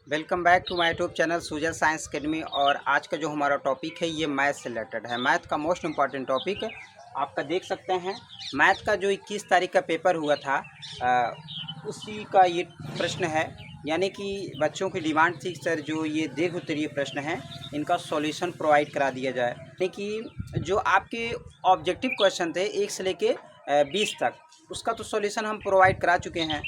Welcome back to my YouTube channel Sujal science academy. और आज का जो हमारा टॉपिक है ये मैथ से रिलेटेड है। मैथ का मोस्ट इम्पॉर्टेंट टॉपिक आपका देख सकते हैं। मैथ का जो 21 तारीख का पेपर हुआ था उसी का ये प्रश्न है। यानी कि बच्चों की डिमांड थी सर जो ये दीर्घ उत्तरीय प्रश्न है इनका सॉल्यूशन प्रोवाइड करा दिया जाए। यानी कि जो आपके ऑब्जेक्टिव क्वेश्चन थे 1 से लेके 20 तक उसका तो सॉल्यूशन हम प्रोवाइड करा चुके हैं।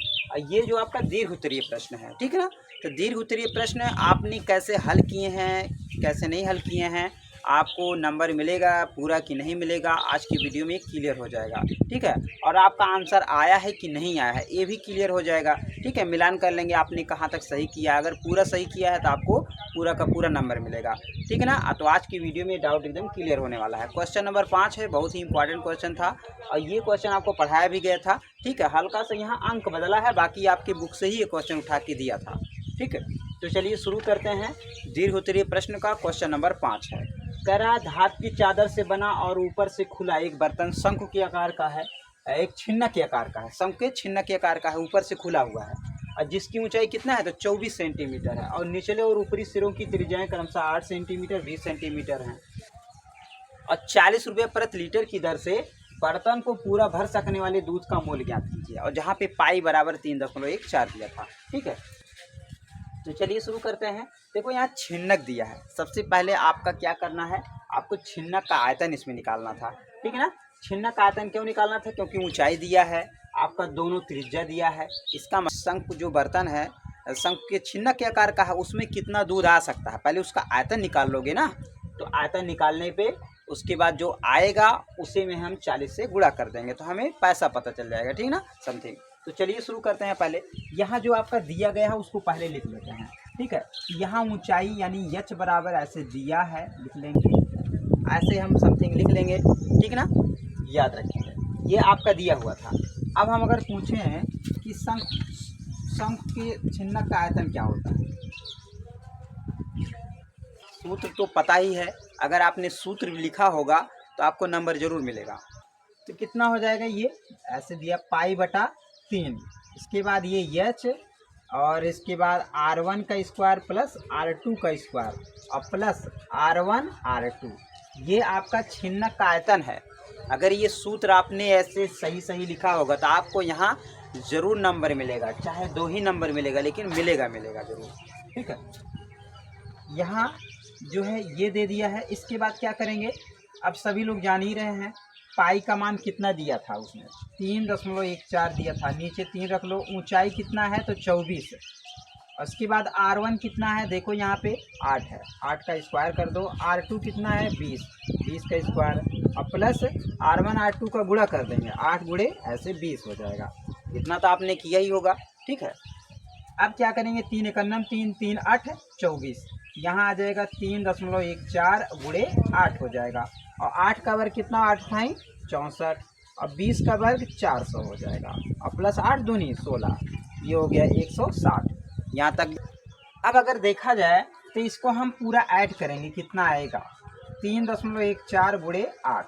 ये जो आपका दीर्घ उत्तरीय प्रश्न है, ठीक है ना। तो दीर्घ उत्तरीय प्रश्न आपने कैसे हल किए हैं, कैसे नहीं हल किए हैं, आपको नंबर मिलेगा पूरा कि नहीं मिलेगा, आज की वीडियो में क्लियर हो जाएगा, ठीक है। और आपका आंसर आया है कि नहीं आया है ये भी क्लियर हो जाएगा, ठीक है। मिलान कर लेंगे आपने कहाँ तक सही किया। अगर पूरा सही किया है तो आपको पूरा का पूरा नंबर मिलेगा, ठीक है ना। तो आज की वीडियो में डाउट एकदम क्लियर होने वाला है। क्वेश्चन नंबर 5 है, बहुत ही इंपॉर्टेंट क्वेश्चन था और ये क्वेश्चन आपको पढ़ाया भी गया था, ठीक है। हल्का सा यहाँ अंक बदला है, बाकी आपकी बुक से ही ये क्वेश्चन उठा के दिया था, ठीक है। तो चलिए शुरू करते हैं। दीर्घ उत्तरीय प्रश्न का क्वेश्चन नंबर 5 है। कह रहा धातु की चादर से बना और ऊपर से खुला एक बर्तन शंकु के आकार का है, एक छिन्नक के आकार का है, शंकु के छिन्नक के आकार का है, ऊपर से खुला हुआ है और जिसकी ऊंचाई कितना है तो 24 सेंटीमीटर है और निचले और ऊपरी सिरों की त्रिज्याएं क्रमशः 8 सेंटीमीटर 20 सेंटीमीटर हैं और 40 रुपये प्रति लीटर की दर से बर्तन को पूरा भर सकने वाले दूध का मूल्य ज्ञात कीजिए। और जहाँ पे पाई बराबर 3.14 दिया था, ठीक है। तो चलिए शुरू करते हैं। देखो यहाँ छिन्नक दिया है, सबसे पहले आपका क्या करना है, आपको छिन्नक का आयतन इसमें निकालना था, ठीक है ना। छिन्नक का आयतन क्यों निकालना था, क्योंकि ऊंचाई दिया है, आपका दोनों त्रिज्या दिया है। इसका शंकु जो बर्तन है शंकु के छिन्नक के आकार का है, उसमें कितना दूध आ सकता है, पहले उसका आयतन निकाल लोगे ना। तो आयतन निकालने पे उसके बाद जो आएगा उसे में हम 40 से गुणा कर देंगे तो हमें पैसा पता चल जाएगा, ठीक ना, समथिंग। तो चलिए शुरू करते हैं। पहले यहाँ जो आपका दिया गया है उसको पहले लिख लेते हैं, ठीक है। यहाँ ऊंचाई यानी यच बराबर ऐसे दिया है, लिख लेंगे ऐसे हम समथिंग लिख लेंगे, ठीक ना, याद रखिए ये आपका दिया हुआ था। अब हम अगर पूछें कि शंकु के छिन्नक का आयतन क्या होता है, सूत्र तो पता ही है, अगर आपने सूत्र लिखा होगा तो आपको नंबर जरूर मिलेगा। तो कितना हो जाएगा, ये ऐसे दिया पाई बटा 3, इसके बाद ये एच और इसके बाद R1 का स्क्वायर प्लस R2 का स्क्वायर और प्लस R1 R2, ये आपका छिन्नक का आयतन है। अगर ये सूत्र आपने ऐसे सही सही लिखा होगा तो आपको यहाँ ज़रूर नंबर मिलेगा, चाहे 2 ही नंबर मिलेगा लेकिन मिलेगा जरूर, ठीक है। यहाँ जो है ये दे दिया है। इसके बाद क्या करेंगे, अब सभी लोग जान ही रहे हैं पाई का मान कितना दिया था, उसने 3.14 दिया था, नीचे 3 रख लो। ऊंचाई कितना है तो 24, उसके बाद R1 कितना है, देखो यहाँ पे 8 है, 8 का स्क्वायर कर दो। R2 कितना है 20 का स्क्वायर और प्लस R1 R2 का गुणा कर देंगे, 8 गुणे ऐसे 20 हो जाएगा। इतना तो आपने किया ही होगा, ठीक है। अब क्या करेंगे, 3 एकन्नम 3 3 8 24, यहाँ आ जाएगा 3.14 गुणे 8 हो जाएगा और 8 का वर्ग कितना, 8 × 64 और 20 का वर्ग 400 हो जाएगा और प्लस 8 दूनी 16, ये हो गया 160 यहाँ तक। अब अगर देखा जाए तो इसको हम पूरा ऐड करेंगे, कितना आएगा 3.14 गुणे 8,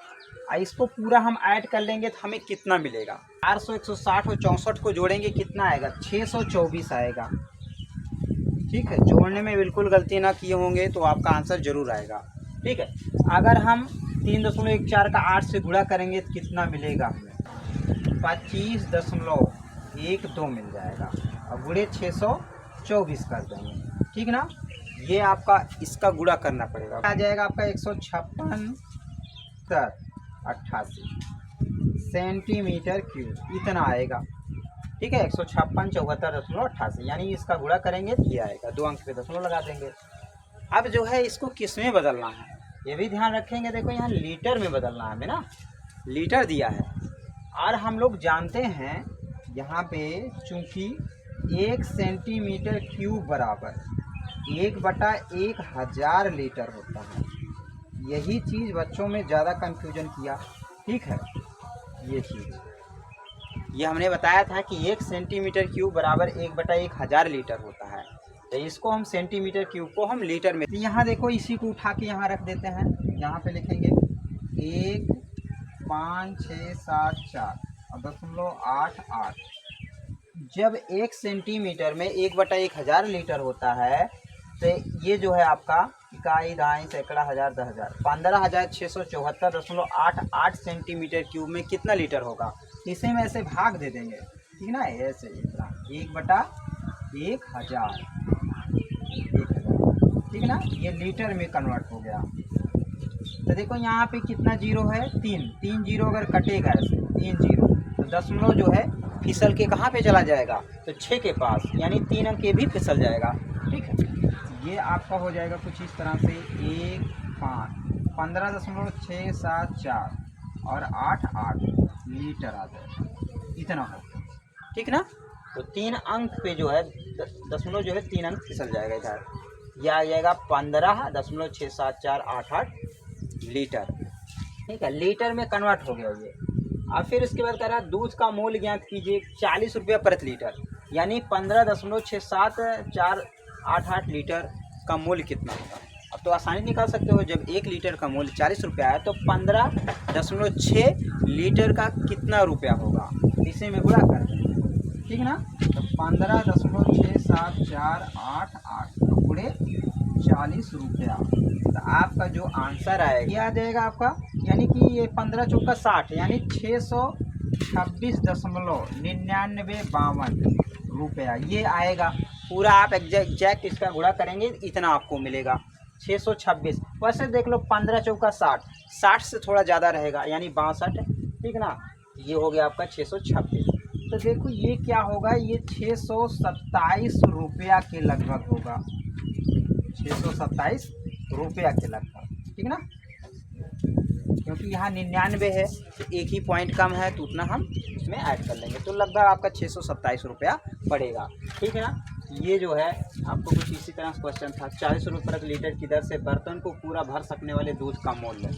इसको पूरा हम ऐड कर लेंगे तो हमें कितना मिलेगा, 400 160 और 64 को जोड़ेंगे कितना आएगा, 624 आएगा, ठीक है। जोड़ने में बिल्कुल गलती ना किए होंगे तो आपका आंसर जरूर आएगा, ठीक है। अगर हम 3.14 का 8 से गुणा करेंगे तो कितना मिलेगा हमें, 25.12 मिल जाएगा और गुणे 624 कर देंगे, ठीक ना। ये आपका इसका गुणा करना पड़ेगा, आ जाएगा आपका 156.88 सेंटीमीटर क्यूब, इतना आएगा, ठीक है। 156.74.88 यानी इसका गुणा करेंगे तो ये आएगा, 2 अंक पे दशमलव लगा देंगे। अब जो है इसको किस में बदलना है ये भी ध्यान रखेंगे। देखो यहाँ लीटर में बदलना है हमें ना, लीटर दिया है और हम लोग जानते हैं यहाँ पे चूँकि 1 सेंटीमीटर क्यूब बराबर 1/1000 लीटर होता है। यही चीज़ बच्चों में ज़्यादा कन्फ्यूजन किया, ठीक है। ये चीज़ ये हमने बताया था कि 1 सेंटीमीटर क्यूब बराबर 1/1000 लीटर होता है, तो इसको हम सेंटीमीटर क्यूब को हम लीटर में, यहाँ देखो इसी को उठा के यहाँ रख देते हैं, यहाँ पे लिखेंगे 15674 और 0.88 जब 1 सेंटीमीटर में 1/1000 लीटर होता है तो ये जो है आपका इकाई, दहाई, सैकड़ा, हजार, 10,000, 15,674.88 सेंटीमीटर क्यूब में कितना लीटर होगा। इसे में ऐसे भाग दे देंगे, ठीक ना, ऐसे 1/1000, ठीक ना, ये लीटर में कन्वर्ट हो गया। तो देखो यहाँ पे कितना जीरो है, 3 जीरो अगर कटेगा ऐसे 3 जीरो तो दशमलव जो है फिसल के कहाँ पे चला जाएगा, तो 6 के पास, यानी 3 अंक ये भी फिसल जाएगा। ठीक है, ये आपका हो जाएगा कुछ इस तरह से 15.674 और 88 लीटर आ जाएगा, इतना हो, ठीक ना। तो 3 अंक पे जो है दशमलव जो है 3 अंक फिसल जाएगा इधर, यह आ जाएगा 15.67488 लीटर। ठीक है, लीटर में कन्वर्ट हो गया ये। अब फिर उसके बाद कह रहा है दूध का मूल्य ज्ञात कीजिए 40 रुपये प्रति लीटर, यानी 15.67488 लीटर का मूल्य कितना होगा। अब तो आसानी निकाल सकते हो, जब 1 लीटर का मूल्य 40 रुपया है तो 15.6 लीटर का कितना रुपया होगा, इसे में गुणा कर दें, ठीक ना। तो 15.67488 गुणे 40 रुपया, तो आपका जो आंसर आएगा ये आ जाएगा आपका, यानी कि ये 15 चौका 60, यानी 626.9952 रुपया ये आएगा पूरा। आप एग्जैक्ट इसका गुणा करेंगे इतना आपको मिलेगा 626। वैसे देख लो 15 चौका 60, 60 से थोड़ा ज़्यादा रहेगा, यानी 62, ठीक ना। ये हो गया आपका 626। तो देखो ये क्या होगा, ये 627 रुपया के लगभग होगा, 627 रुपया के लगभग, ठीक ना। क्योंकि यहाँ 99 है तो एक ही पॉइंट कम है तो उतना हम इसमें ऐड कर लेंगे, तो लगभग आपका 627 रुपया पड़ेगा, ठीक है ना। ये जो है आपको कुछ इसी तरह से क्वेश्चन था, 40 रुपये प्रति लीटर की दर से बर्तन को पूरा भर सकने वाले दूध का मूल्य।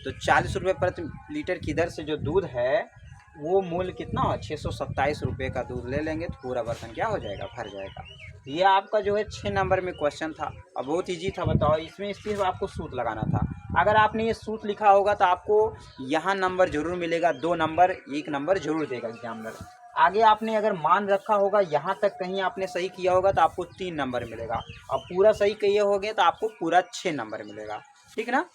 तो 40 रुपये प्रति लीटर की दर से जो दूध है वो मूल्य कितना हो, 627 रुपये का दूध ले लेंगे तो पूरा बर्तन क्या हो जाएगा, भर जाएगा। ये आपका जो है 6 नंबर में क्वेश्चन था और बहुत इजी था। बताओ इसमें सिर्फ आपको सूत्र लगाना था। अगर आपने ये सूत्र लिखा होगा तो आपको यहाँ नंबर जरूर मिलेगा, 2 नंबर, 1 नंबर जरूर देगा एग्जामिनर। आगे आपने अगर मान रखा होगा, यहाँ तक कहीं आपने सही किया होगा तो आपको 3 नंबर मिलेगा, और पूरा सही किए होगे तो आपको पूरा 6 नंबर मिलेगा, ठीक ना।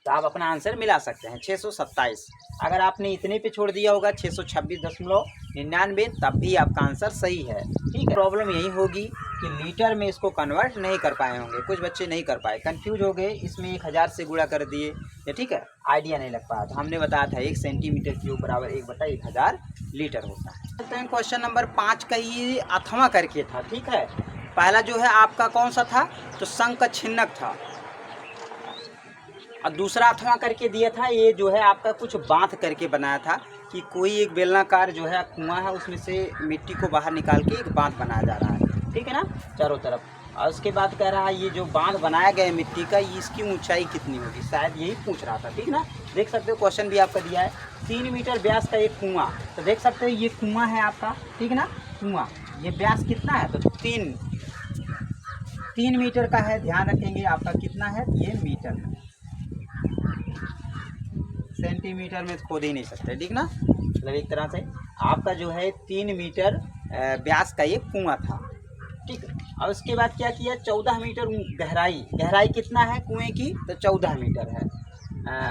तो आप अपना आंसर मिला सकते हैं 627। अगर आपने इतने पे छोड़ दिया होगा 626.99, तब भी आपका आंसर सही है, ठीक है। प्रॉब्लम यही होगी कि लीटर में इसको कन्वर्ट नहीं कर पाए होंगे, कुछ बच्चे नहीं कर पाए, कंफ्यूज हो गए, इसमें 1000 से गुणा कर दिए, ये ठीक है, आइडिया नहीं लग पाया। तो हमने बताया था 1 सेंटीमीटर क्यूब बराबर 1/1000 लीटर होता है। क्वेश्चन नंबर 5 का ये अथवा करके था, ठीक है। पहला जो है आपका कौन सा था, तो शंख का छिन्नक था, और दूसरा अथवा करके दिया था, ये जो है आपका कुछ बांध करके बनाया था कि कोई एक बेलनाकार जो है कुआं है उसमें से मिट्टी को बाहर निकाल के एक बांध बनाया जा रहा है, ठीक है ना, चारों तरफ। और उसके बाद कह रहा है ये जो बांध बनाया गया है मिट्टी का, इसकी ऊंचाई कितनी होगी, शायद यही पूछ रहा था, ठीक ना। देख सकते हो क्वेश्चन भी आपका दिया है, 3 मीटर व्यास का एक कुआं, तो देख सकते हो ये कुआं है आपका, ठीक ना, कुआं, ये व्यास कितना है, तो 3 मीटर का है, ध्यान रखेंगे आपका कितना है, ये मीटर है, सेंटीमीटर में खोद ही नहीं सकते, ठीक ना। मतलब एक तरह से आपका जो है 3 मीटर व्यास का ये कुआं था, ठीक है। और उसके बाद क्या किया, 14 मीटर गहराई कितना है कुएं की, तो 14 मीटर है।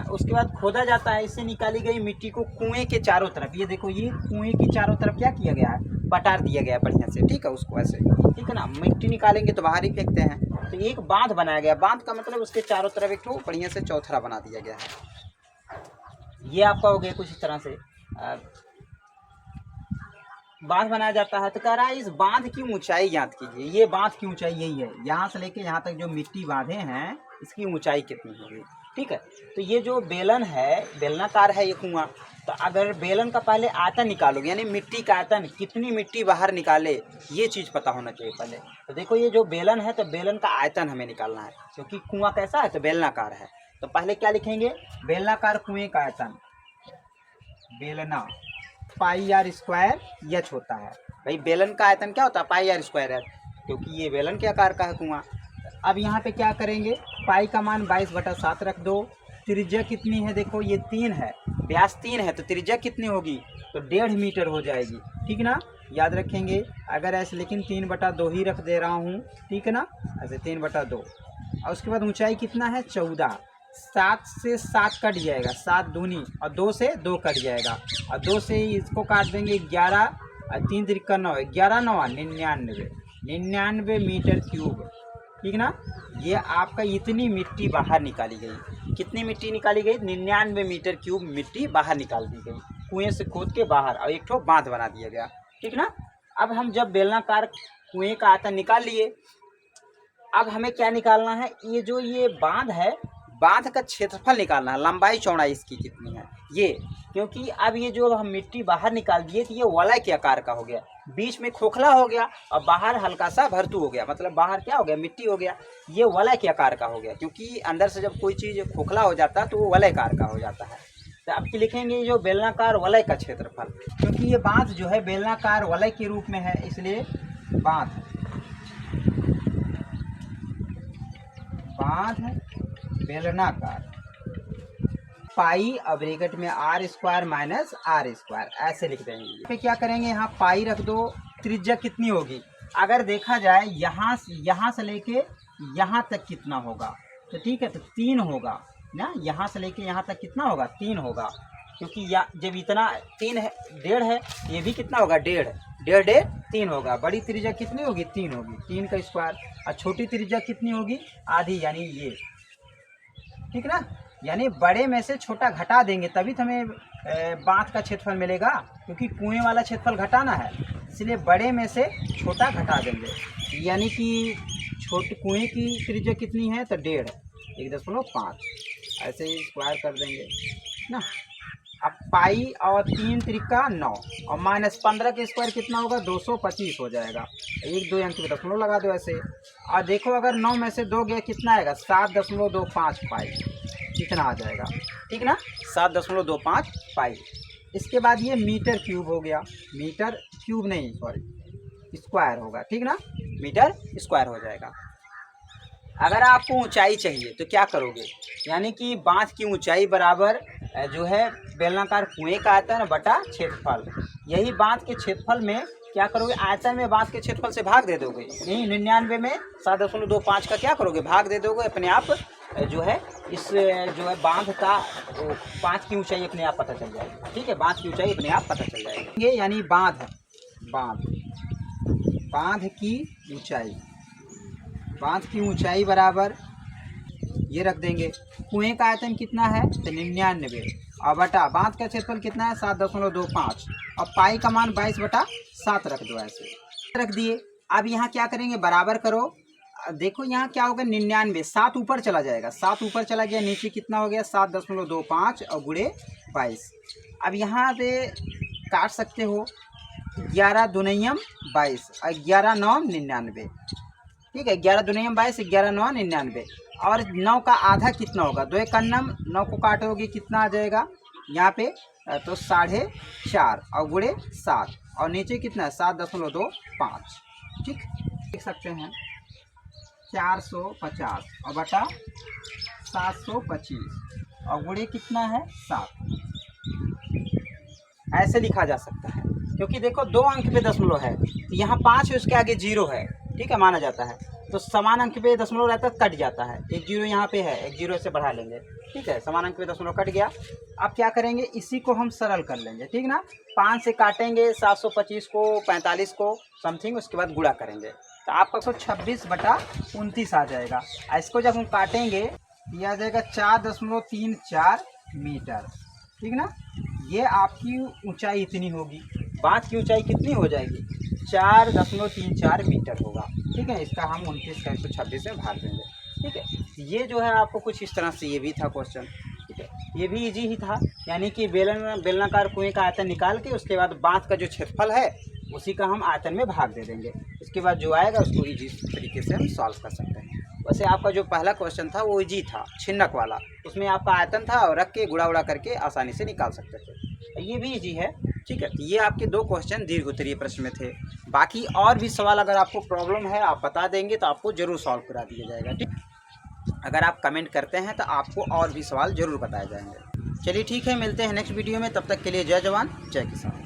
उसके बाद खोदा जाता है, इससे निकाली गई मिट्टी को कुएं के चारों तरफ, ये देखो ये कुएं की चारों तरफ क्या किया गया है, पटार दिया गया बढ़िया से, ठीक है, उसको ऐसे, ठीक है ना। मिट्टी निकालेंगे तो बाहर ही फेंकते हैं, तो एक बांध बनाया गया, बांध का मतलब उसके चारों तरफ एक ठो बढ़िया से चौथरा बना दिया गया है। ये आपका हो गया कुछ इस तरह से बांध बनाया जाता है। तो कह रहा है इस बांध की ऊंचाई ज्ञात कीजिए, ये बांध की ऊंचाई यही है, यहाँ से लेके यहाँ तक जो मिट्टी बांधे हैं इसकी ऊंचाई कितनी होगी, ठीक है। तो ये जो बेलन है, बेलनाकार है ये कुआं, तो अगर बेलन का पहले आयतन निकालोगे, यानी मिट्टी का आयतन, कितनी मिट्टी बाहर निकाले, ये चीज़ पता होना चाहिए पहले। तो देखो ये जो बेलन है, तो बेलन का आयतन हमें निकालना है, क्योंकि कुआं कैसा है, तो बेलनाकार है। तो पहले क्या लिखेंगे, बेलनाकार कुएं का आयतन, बेलना πr² h होता है। भाई बेलन का आयतन क्या होता है, πr², क्योंकि ये बेलन के आकार का है कुआं। अब यहाँ पे क्या करेंगे, पाई का मान 22/7 रख दो। त्रिज्या कितनी है, देखो ये 3 है, व्यास 3 है, तो त्रिज्या कितनी होगी, तो 1.5 मीटर हो जाएगी, ठीक ना। याद रखेंगे। अगर ऐसे लेकिन 3/2 ही रख दे रहा हूँ, ठीक है ना, ऐसे 3/2। और उसके बाद ऊंचाई कितना है 14, 7 से 7 कट जाएगा, 7 दूनी, और 2 से 2 कट जाएगा, और 2 से इसको काट देंगे 11, और 3 त्रिका 9, 11 9 99 मीटर क्यूब, ठीक ना। ये आपका इतनी मिट्टी बाहर निकाली गई। कितनी मिट्टी निकाली गई? 99 मीटर क्यूब मिट्टी बाहर निकाल दी गई कुएं से खोद के बाहर, और एक ठो बांध बना दिया गया, ठीक ना। अब हम जब बेलनाकार कुएं का आयतन निकाल लिए, अब हमें क्या निकालना है? ये जो ये बांध है, बांध का क्षेत्रफल निकालना है, लंबाई चौड़ाई इसकी कितनी है ये। क्योंकि अब ये जो हम मिट्टी बाहर निकाल दिए तो ये वलय के आकार का हो गया, बीच में खोखला हो गया और बाहर हल्का सा भरतू हो गया, मतलब बाहर क्या हो गया? मिट्टी हो गया। ये वलय के आकार का हो गया, क्योंकि अंदर से जब कोई चीज़ खोखला हो जाता है तो वो वलय आकार का हो जाता है। तो अब लिखेंगे जो बेलनाकार वलय का क्षेत्रफल, क्योंकि ये बांध जो है बेलनाकार वलय के रूप में है, इसलिए बांध बेलनाकार, पाई अब ब्रैकेट में r² माइनस r², ऐसे लिख देंगे। फिर क्या करेंगे? यहाँ पाई रख दो। त्रिज्या कितनी होगी? अगर देखा जाए यहाँ से लेके यहाँ तक कितना होगा, तो ठीक है, तो 3 होगा ना। यहाँ से लेके यहाँ तक कितना होगा? 3 होगा, क्योंकि जब इतना 3 है, 1.5 है, ये भी कितना होगा? 1.5 3 होगा। बड़ी त्रिज्या कितनी होगी? 3 होगी, 3 का स्क्वायर। और छोटी त्रिज्या कितनी होगी? आधी, यानी ये, ठीक ना। यानी बड़े में से छोटा घटा देंगे तभी तो हमें बांध का क्षेत्रफल मिलेगा, क्योंकि कुएं वाला क्षेत्रफल घटाना है, इसलिए बड़े में से छोटा घटा देंगे। यानी कि छोटे कुएं की त्रिज्या कितनी है? तो 1.5, 1.5, ऐसे ही स्क्वायर कर देंगे ना। अब पाई और 3 त्रिका 9 और माइनस 15 के स्क्वायर कितना होगा? 225 हो जाएगा। 1 2 अंक में दशमलव लगा दो ऐसे। और देखो अगर 9 में से 2 गया कितना आएगा? 7.25 पाई, कितना आ जाएगा, ठीक ना, 7.25 पाई। इसके बाद ये मीटर क्यूब हो गया, मीटर क्यूब नहीं, सॉरी, स्क्वायर होगा, ठीक ना, मीटर स्क्वायर हो जाएगा। अगर आपको ऊंचाई चाहिए तो क्या करोगे? यानी कि बांध की ऊंचाई बराबर जो है बेलनाकार कुएं का आयतन बटा क्षेत्रफल। यही बांध के क्षेत्रफल में क्या करोगे? आयतन में बांध के क्षेत्रफल से भाग दे दोगे। यही 99 में 7.25 का क्या करोगे? भाग दे दोगे। अपने आप जो है इस जो है बांध का 5 की ऊंचाई अपने आप पता चल जाएगी, ठीक है, बांध की ऊंचाई अपने आप पता चल जाएगी। ये यानी बांध की ऊंचाई बराबर ये रख देंगे। कुएं का आयतन कितना है? तो 99, और बटा बांध का क्षेत्रफल कितना है? 7.25, और पाई का मान 22/7 रख दो, ऐसे रख दिए। अब यहाँ क्या करेंगे? बराबर करो। देखो यहाँ क्या होगा? 99, 7 ऊपर चला जाएगा, 7 ऊपर चला गया, नीचे कितना हो गया? 7.25 और गुणे 22। अब यहाँ पे काट सकते हो, 11 दूनियम 22 और 11 9 99, ठीक है, 11 दूनियम 22, 11 9 99। और 9 का आधा कितना होगा? 2 एकन्नम, 9 को काटोगे कितना आ जाएगा यहाँ पे? तो 4.5 और गुणे 7, और नीचे कितना है? 7.25, ठीक, देख सकते हैं 450 और बटा 725 और गुणे कितना है? 7। ऐसे लिखा जा सकता है, क्योंकि देखो 2 अंक पे दशमलव है, तो यहाँ 5 है, उसके आगे 0 है, ठीक है, माना जाता है। तो समान अंक पे दशमलव रहता है, कट जाता है, 1 0 यहाँ पे है, 1 0 से बढ़ा लेंगे, ठीक है, समान अंक पे दशमलव कट गया। अब क्या करेंगे? इसी को हम सरल कर लेंगे, ठीक ना। 5 से काटेंगे 725 को, 45 को समथिंग, उसके बाद गुणा करेंगे, तो आपका 26/29 आ जाएगा। इसको जब हम काटेंगे ये आ जाएगा 4.34 मीटर, ठीक ना। ये आपकी ऊंचाई इतनी होगी। बांध की ऊंचाई कितनी हो जाएगी? 4.34 मीटर होगा, ठीक है। इसका हम 29 का 126 में भाग देंगे, ठीक है। ये जो है आपको कुछ इस तरह से ये भी था क्वेश्चन, ठीक है, ये भी इजी ही था। यानी कि बेलनाकार कुएं का आयतन निकाल के उसके बाद बांध का जो क्षेत्रफल है उसी का हम आयतन में भाग दे देंगे। इसके बाद जो आएगा उसको इजी तरीके से हम सॉल्व कर सकते हैं। वैसे आपका जो पहला क्वेश्चन था वो इजी था, छिन्नक वाला, उसमें आपका आयतन था और रख के गुणा उड़ा करके आसानी से निकाल सकते थे। ये भी इजी है, ठीक है। तो ये आपके 2 क्वेश्चन दीर्घ उत्तरीय प्रश्न में थे। बाकी और भी सवाल अगर आपको प्रॉब्लम है आप बता देंगे तो आपको ज़रूर सॉल्व करा दिया जाएगा, ठीक। अगर आप कमेंट करते हैं तो आपको और भी सवाल ज़रूर बताए जाएंगे। चलिए ठीक है, मिलते हैं नेक्स्ट वीडियो में, तब तक के लिए जय जवान जय किसान।